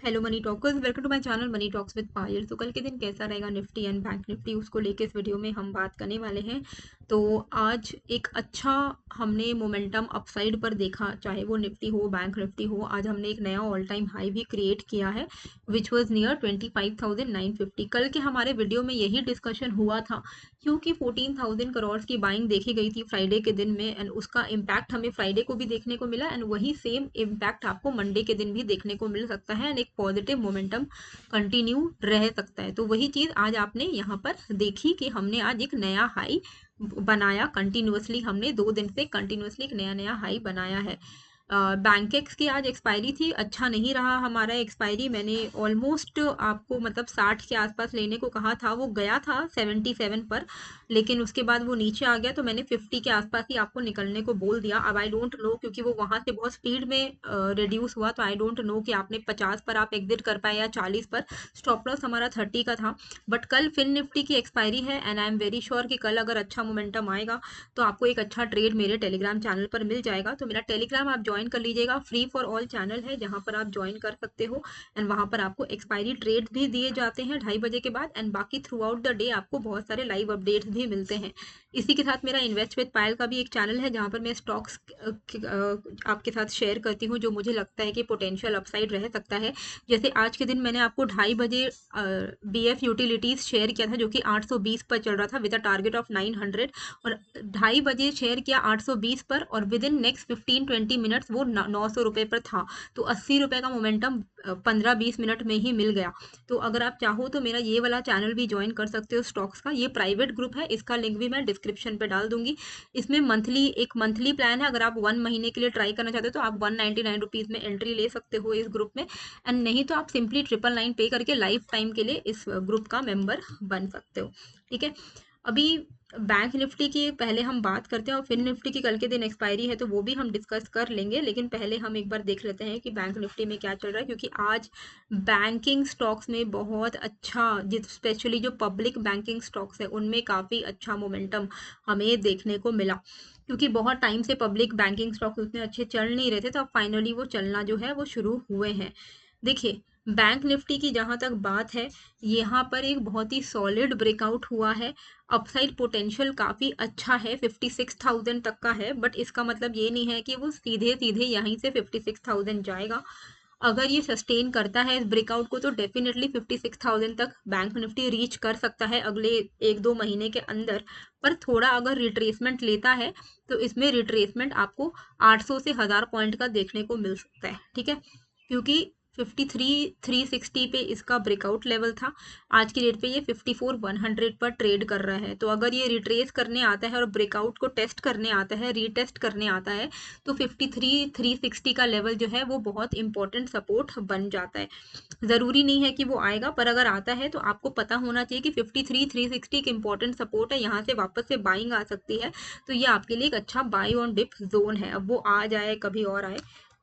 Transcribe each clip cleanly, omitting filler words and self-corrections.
Hello money talkers, welcome to my channel money talks with Payal. तो कल के दिन कैसा रहेगा निफ्टी एंड बैंक निफ्टी, उसको लेके इस वीडियो में हम बात करने वाले हैं। तो आज एक अच्छा हमने मोमेंटम अपसाइड पर देखा, चाहे वो निफ्टी हो बैंक निफ्टी हो। आज हमने एक नया ऑल टाइम हाई भी क्रिएट किया है विच वाज नियर 25,950। कल के हमारे वीडियो में यही डिस्कशन हुआ था क्योंकि 14,000 करोड़ की बाइंग देखी गई थी फ्राइडे के दिन में, एंड उसका इम्पैक्ट हमें फ्राइडे को भी देखने को मिला, एंड वही सेम इम्पैक्ट आपको मंडे के दिन भी देखने को मिल सकता है, एंड एक पॉजिटिव मोमेंटम कंटिन्यू रह सकता है। तो वही चीज आज आपने यहाँ पर देखी कि हमने आज एक नया हाई बनाया कंटिन्यूअसली। हमने 2 दिन से कंटिन्यूअसली एक नया नया हाई बनाया है। बैंकेक्स की आज एक्सपायरी थी, अच्छा नहीं रहा हमारा एक्सपायरी। मैंने ऑलमोस्ट आपको मतलब 60 के आसपास लेने को कहा था, वो गया था 77 पर, लेकिन उसके बाद वो नीचे आ गया, तो मैंने 50 के आसपास ही आपको निकलने को बोल दिया। अब आई डोंट नो, क्योंकि वो वहां से बहुत स्पीड में रिड्यूस हुआ, तो आई डोंट नो कि आपने 50 पर आप एग्जिट कर पाए या 40 पर। स्टॉप लॉस हमारा 30 का था। बट कल फिन निफ्टी की एक्सपायरी है, and I am very sure कि कल अगर अच्छा मोमेंटम आएगा तो आपको एक अच्छा ट्रेड मेरे टेलीग्राम चैनल पर मिल जाएगा। तो मेरा टेलीग्राम आप ज्वाइन कर लीजिएगा, फ्री फॉर ऑल चैनल है जहां पर आप ज्वाइन कर सकते हो, एंड वहां पर आपको एक्सपायरी ट्रेड भी दिए जाते हैं 2:30 बजे के बाद, एंड बाकी थ्रू आउट द डे आपको बहुत सारे लाइव अपडेट्स भी मिलते हैं। इसी के साथ मेरा इन्वेस्ट विद पायल का भी एक चैनल है जहां पर मैं स्टॉक्स आपके साथ शेयर करती हूँ जो मुझे लगता है कि पोटेंशियल अपसाइड रह सकता है। जैसे आज के दिन मैंने आपको 2:30 बजे BF यूटिलिटीज शेयर किया था जो कि 820 पर चल रहा था विद अ टारगेट ऑफ 900, और 2:30 बजे शेयर किया 820 पर, और विद इन नेक्स्ट 15-20 मिनट्स वो 900 रुपये पर था। तो 80 रुपये का मोमेंटम 15-20 मिनट में ही मिल गया। तो अगर आप चाहो तो मेरा ये वाला चैनल भी ज्वाइन कर सकते हो स्टॉक्स का। ये प्राइवेट ग्रुप है, इसका लिंक भी मैं डिस्क्रिप्शन पे डाल दूंगी। इसमें एक मंथली प्लान है, अगर आप 1 महीने के लिए ट्राई करना चाहते हो तो आप 199 रुपीज में एंट्री ले सकते हो इस ग्रुप में, एंड नहीं तो आप सिंपली 999 पे करके लाइफ टाइम के लिए इस ग्रुप का मेंबर बन सकते हो। ठीक है, अभी बैंक निफ्टी की पहले हम बात करते हैं, और फिर निफ्टी की कल के दिन एक्सपायरी है तो वो भी हम डिस्कस कर लेंगे, लेकिन पहले हम एक बार देख लेते हैं कि बैंक निफ्टी में क्या चल रहा है। क्योंकि आज बैंकिंग स्टॉक्स में बहुत अच्छा, जिस स्पेशली जो पब्लिक बैंकिंग स्टॉक्स है उनमें काफ़ी अच्छा मोमेंटम हमें देखने को मिला, क्योंकि बहुत टाइम से पब्लिक बैंकिंग स्टॉक्स उतने अच्छे चल नहीं रहे थे, तो अब फाइनली वो चलना जो है वो शुरू हुए हैं। देखिए, बैंक निफ्टी की जहां तक बात है, यहाँ पर एक बहुत ही सॉलिड ब्रेकआउट हुआ है। अपसाइड पोटेंशियल काफी अच्छा है, 56,000 तक का है, बट इसका मतलब ये नहीं है कि वो सीधे सीधे यहीं से 56,000 जाएगा। अगर ये सस्टेन करता है इस ब्रेकआउट को तो डेफिनेटली 56,000 तक बैंक निफ्टी रीच कर सकता है अगले 1-2 महीने के अंदर। पर थोड़ा अगर रिट्रेसमेंट लेता है तो इसमें रिट्रेसमेंट आपको 800 से 1000 पॉइंट का देखने को मिल सकता है। ठीक है, क्योंकि 53,360 पे इसका ब्रेकआउट लेवल था। आज की डेट पे ये 54,100 पर ट्रेड कर रहा है। तो अगर ये रिट्रेस करने आता है और ब्रेकआउट को टेस्ट करने आता है, रीटेस्ट करने आता है, तो 53,360 का लेवल जो है वो बहुत इंपॉर्टेंट सपोर्ट बन जाता है। ज़रूरी नहीं है कि वो आएगा, पर अगर आता है तो आपको पता होना चाहिए कि 53,360 एक इंपॉर्टेंट सपोर्ट है, यहाँ से वापस से बाइंग आ सकती है। तो ये आपके लिए एक अच्छा बाई ऑन डिप जोन है। अब वो आ जाए कभी और आए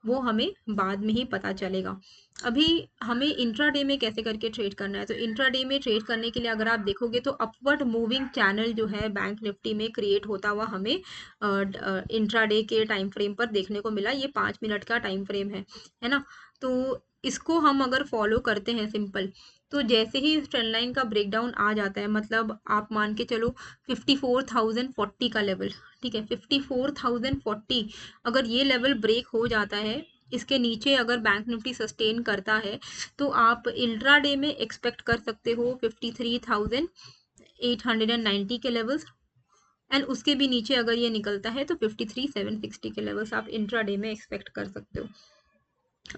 वो हमें बाद में ही पता चलेगा। अभी हमें इंट्राडे में कैसे करके ट्रेड करना है, तो इंट्राडे में ट्रेड करने के लिए अगर आप देखोगे तो अपवर्ड मूविंग चैनल जो है बैंक निफ्टी में क्रिएट होता हुआ हमें इंट्राडे के टाइम फ्रेम पर देखने को मिला। ये 5 मिनट का टाइम फ्रेम है ना। तो इसको हम अगर फॉलो करते हैं सिंपल, तो जैसे ही इस ट्रेंड लाइन का ब्रेकडाउन आ जाता है, मतलब आप मान के चलो 54,040 का लेवल, ठीक है, 54,040 अगर ये लेवल ब्रेक हो जाता है, इसके नीचे अगर बैंक निफ्टी सस्टेन करता है, तो आप इंट्राडे में एक्सपेक्ट कर सकते हो 53,890 के लेवल्स, एंड उसके भी नीचे अगर ये निकलता है तो 53,760 के लेवल्स आप इंट्राडे में एक्सपेक्ट कर सकते हो।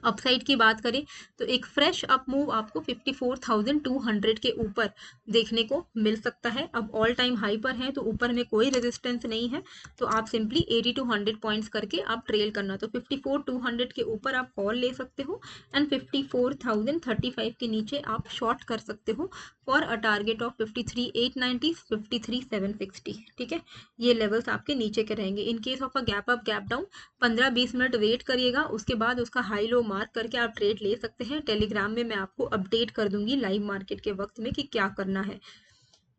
अपसाइड की बात करें तो एक फ्रेश अप मूव आपको 54,200 के ऊपर देखने को मिल सकता है। अब ऑल टाइम हाई पर है तो ऊपर में कोई रेजिस्टेंस नहीं है, तो आप सिंपली 80 to 100 पॉइंट्स करके आप ट्रेल करना। तो 54,200 के ऊपर आप कॉल ले सकते हो, एंड 54,035 के नीचे आप शॉर्ट कर सकते हो फॉर अ टारगेट ऑफ 53,890, 53,760। ठीक है, ये लेवल्स आपके नीचे के रहेंगे। In case of a gap up gap down 15-20 minute wait करिएगा, उसके बाद उसका हाई लो मार्क करके आप ट्रेड ले सकते हैं। टेलीग्राम में मैं आपको अपडेट कर दूंगी लाइव मार्केट के वक्त में कि क्या करना है।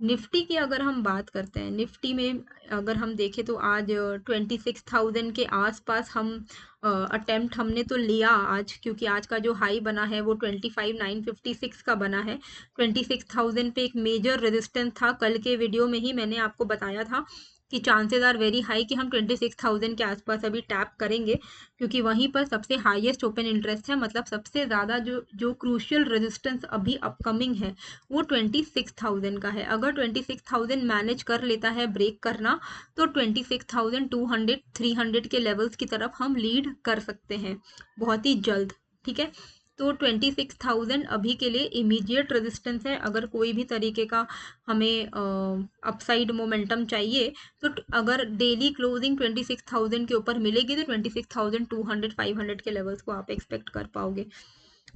निफ्टी की अगर हम बात करते हैं, निफ्टी में अगर हम देखें तो आज 26,000 के आसपास हम अटेम्प्ट हमने तो लिया आज, क्योंकि आज का जो हाई बना है वो 25,956 का बना है। 26,000 पे एक मेजर रेजिस्टेंस था, कल के वीडियो में ही मैंने आपको बताया था कि चांसेस आर वेरी हाई कि हम 26,000 के आसपास अभी टैप करेंगे, क्योंकि वहीं पर सबसे हाईएस्ट ओपन इंटरेस्ट है। मतलब सबसे ज़्यादा जो जो क्रूशियल रेजिस्टेंस अभी अपकमिंग है वो 26,000 का है। अगर 26,000 मैनेज कर लेता है ब्रेक करना, तो 26,200 300 के लेवल्स की तरफ हम लीड कर सकते हैं बहुत ही जल्द। ठीक है, तो 26,000 अभी के लिए इमीडिएट रेजिस्टेंस है। अगर कोई भी तरीके का हमें अपसाइड मोमेंटम चाहिए, तो अगर डेली क्लोजिंग 26,000 के ऊपर मिलेगी तो 26,200 500 के लेवल्स को आप एक्सपेक्ट कर पाओगे।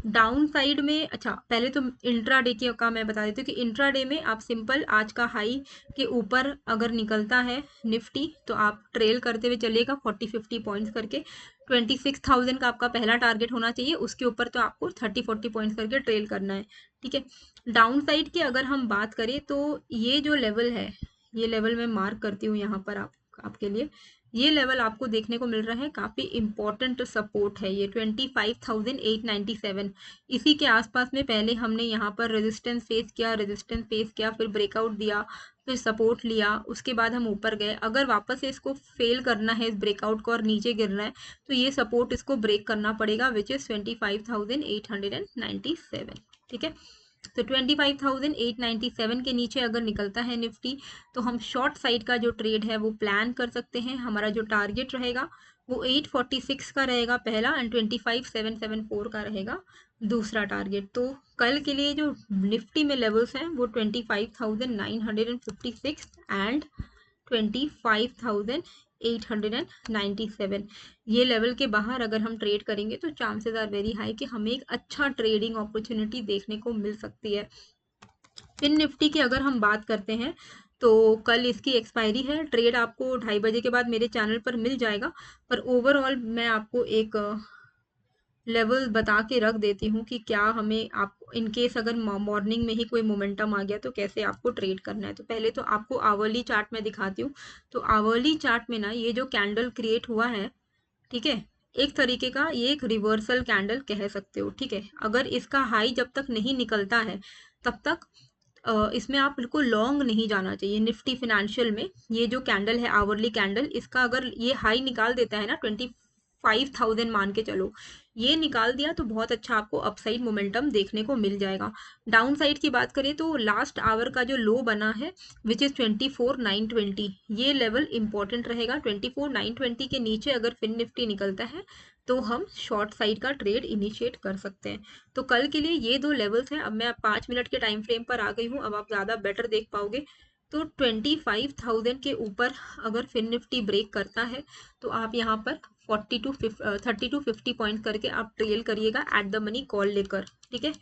डाउन साइड में, अच्छा पहले तो इंट्रा डे की का मैं बता देती हूँ कि इंट्रा डे में आप सिंपल आज का हाई के ऊपर अगर निकलता है निफ्टी, तो आप ट्रेल करते हुए चलिएगा 40-50 पॉइंट्स करके। 26,000 का आपका पहला टारगेट होना चाहिए, उसके ऊपर तो आपको 30-40 पॉइंट्स करके ट्रेल करना है। ठीक है, डाउन साइड की अगर हम बात करें तो ये जो लेवल है, ये लेवल मैं मार्क करती हूँ यहाँ पर आपके लिए। ये लेवल आपको देखने को मिल रहा है, काफ़ी इंपॉर्टेंट सपोर्ट है ये 25,897। इसी के आसपास में पहले हमने यहाँ पर रेजिस्टेंस फेस किया, फिर ब्रेकआउट दिया, फिर सपोर्ट लिया, उसके बाद हम ऊपर गए। अगर वापस से इसको फेल करना है, इस ब्रेकआउट को, और नीचे गिरना है, तो ये सपोर्ट इसको ब्रेक करना पड़ेगा, विच इज़ 25,897। ठीक है, तो 25,897 के नीचे अगर निकलता है निफ्टी, तो हम शॉर्ट साइड का जो ट्रेड है वो प्लान कर सकते हैं। हमारा जो टारगेट रहेगा वो 846 का रहेगा पहला, एंड 25,774 का रहेगा दूसरा टारगेट। तो कल के लिए जो निफ्टी में लेवल्स हैं वो 25,956 एंड 25,897। ये लेवल के बाहर अगर हम ट्रेड करेंगे तो चांसेस आर वेरी हाई कि हमें एक अच्छा ट्रेडिंग अपॉर्चुनिटी देखने को मिल सकती है। फिन निफ्टी की अगर हम बात करते हैं तो कल इसकी एक्सपायरी है, ट्रेड आपको 2:30 बजे के बाद मेरे चैनल पर मिल जाएगा। पर ओवरऑल मैं आपको एक लेवल बता के रख देती हूँ कि क्या हमें, आप इन केस अगर मॉर्निंग में ही कोई मोमेंटम आ गया तो कैसे आपको ट्रेड करना है। तो पहले तो आपको आवरली चार्ट में दिखाती हूँ। तो आवरली चार्ट में ना ये जो कैंडल क्रिएट हुआ है, ठीक है, एक तरीके का ये एक रिवर्सल कैंडल कह सकते हो। ठीक है, अगर इसका हाई जब तक नहीं निकलता है तब तक इसमें आप बिल्कुल लॉन्ग नहीं जाना चाहिए। निफ्टी फिनेंशियल में ये जो कैंडल है आवरली कैंडल, इसका अगर ये हाई निकाल देता है ना 25,000 मान के चलो, ये निकाल दिया तो बहुत अच्छा आपको अपसाइड मोमेंटम देखने को मिल जाएगा। डाउन साइड की बात करें तो लास्ट आवर का जो लो बना है विच इज़ 24,920, ये लेवल इंपॉर्टेंट रहेगा। 24,920 के नीचे अगर फिन निफ्टी निकलता है तो हम शॉर्ट साइड का ट्रेड इनिशिएट कर सकते हैं। तो कल के लिए ये दो लेवल्स हैं। अब मैं 5 मिनट के टाइम फ्रेम पर आ गई हूँ, अब आप ज़्यादा बेटर देख पाओगे। तो 25,000 के ऊपर अगर फिन निफ्टी ब्रेक करता है तो आप यहाँ पर 30 टू 50 पॉइंट करके आप ट्रेल करिएगा एट द मनी कॉल लेकर। ठीक है,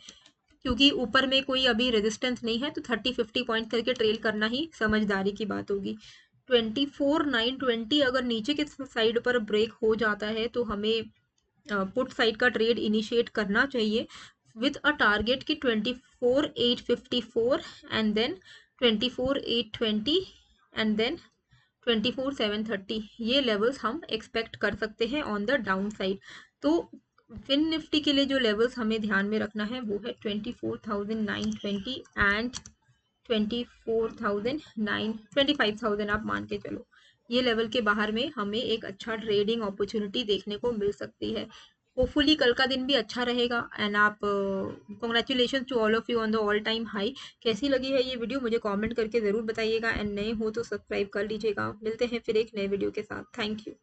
क्योंकि ऊपर में कोई अभी रेजिस्टेंस नहीं है, तो 30-50 पॉइंट करके ट्रेल करना ही समझदारी की बात होगी। 24,920 अगर नीचे के साइड पर ब्रेक हो जाता है तो हमें पुट साइड का ट्रेड इनिशिएट करना चाहिए विद अ टारगेट की 24,854 एंड देन 24,820 एंड देन 24,730। ये लेवल्स हम एक्सपेक्ट कर सकते हैं ऑन द डाउन साइड। तो फिन निफ्टी के लिए जो लेवल्स हमें ध्यान में रखना है वो है 24,920 एंड 25,000 आप मान के चलो। ये लेवल के बाहर में हमें एक अच्छा ट्रेडिंग अपॉर्चुनिटी देखने को मिल सकती है। होपफुली कल का दिन भी अच्छा रहेगा एंड आप congratulation to all of you on the all time high. कैसी लगी है ये वीडियो मुझे कमेंट करके ज़रूर बताइएगा, एंड नए हो तो सब्सक्राइब कर लीजिएगा। मिलते हैं फिर एक नए वीडियो के साथ। Thank you.